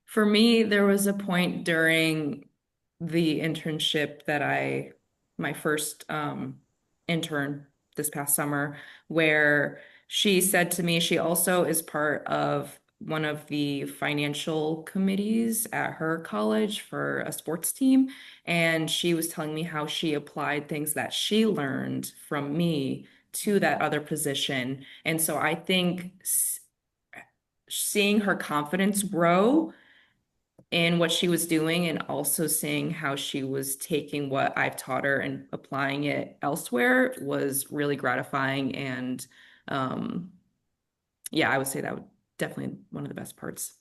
For me, there was a point during the internship my first intern this past summer, where she said to me, she also is part of one of the financial committees at her college for a sports team. And she was telling me how she applied things that she learned from me to that other position. And so I think seeing her confidence grow in what she was doing, and also seeing how she was taking what I've taught her and applying it elsewhere, was really gratifying. And yeah, I would say that would definitely one of the best parts.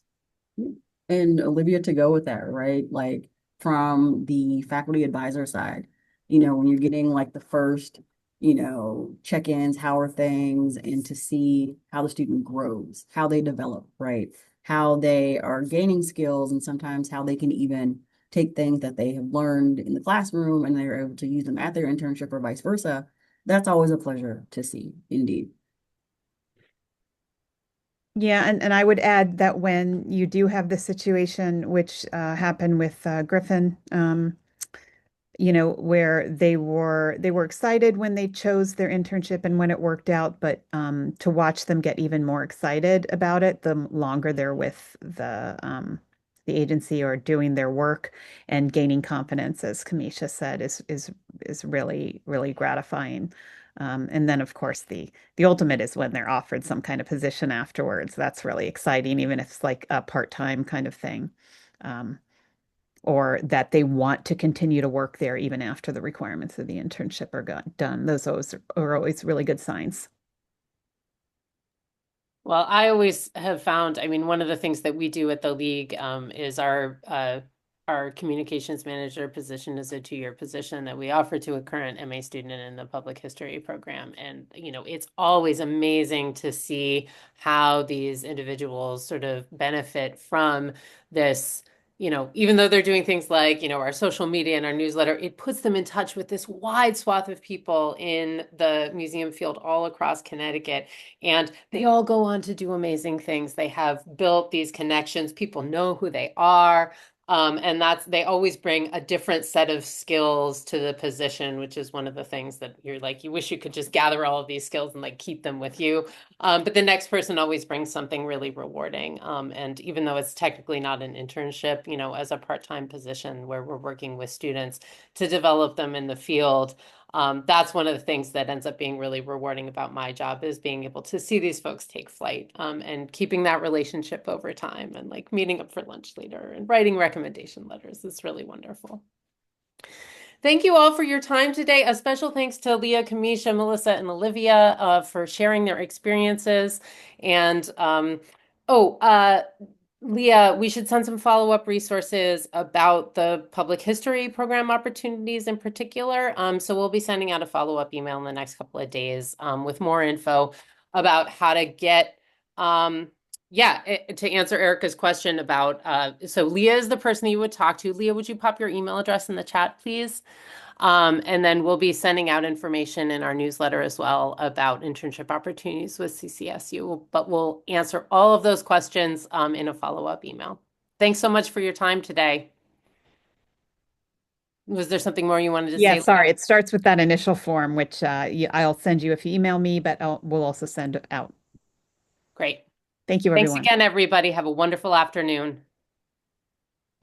And Olivia, to go with that, right? Like from the faculty advisor side, when you're getting like the first, check-ins, how are things, and to see how the student grows, how they develop, right? How they are gaining skills, and sometimes how they can even take things that they have learned in the classroom and they're able to use them at their internship or vice versa. That's always a pleasure to see, indeed. yeah, and I would add that when you do have the situation which happened with Griffin, where they were excited when they chose their internship and when it worked out, but to watch them get even more excited about it the longer they're with the agency or doing their work and gaining confidence, as Camesha said, is really, really gratifying. And then, of course, the ultimate is when they're offered some kind of position afterwards. That's really exciting, even if it's like a part-time kind of thing. Or that they want to continue to work there even after the requirements of the internship are done. Those are always really good signs. Well, I always have found, I mean, one of the things that we do at the league, is our communications manager position is a 2-year position that we offer to a current MA student in the public history program. And, it's always amazing to see how these individuals sort of benefit from this. Even though they're doing things like, our social media and our newsletter, it puts them in touch with this wide swath of people in the museum field all across Connecticut. And they all go on to do amazing things. They have built these connections. People know who they are. And they always bring a different set of skills to the position, which is one of the things that you're like, you wish you could just gather all of these skills and like keep them with you. But the next person always brings something really rewarding. And even though it's technically not an internship, as a part-time position where we're working with students to develop them in the field, that's one of the things that ends up being really rewarding about my job, is being able to see these folks take flight, and keeping that relationship over time, and like meeting up for lunch later and writing recommendation letters. It's really wonderful. Thank you all for your time today. A special thanks to Leah, Camesha, Melissa, and Olivia for sharing their experiences. And Leah, we should send some follow-up resources about the public history program opportunities in particular. So we'll be sending out a follow-up email in the next couple of days with more info about how to get, to answer Erica's question about, so Leah is the person you would talk to. Leah, would you pop your email address in the chat, please? And then we'll be sending out information in our newsletter as well about internship opportunities with CCSU, but we'll answer all of those questions in a follow-up email. Thanks so much for your time today. Was there something more you wanted to say? Yeah, sorry. It starts with that initial form, which I'll send you if you email me, but we'll also send it out. Great. Thank you, everyone. Thanks again, everybody. Have a wonderful afternoon.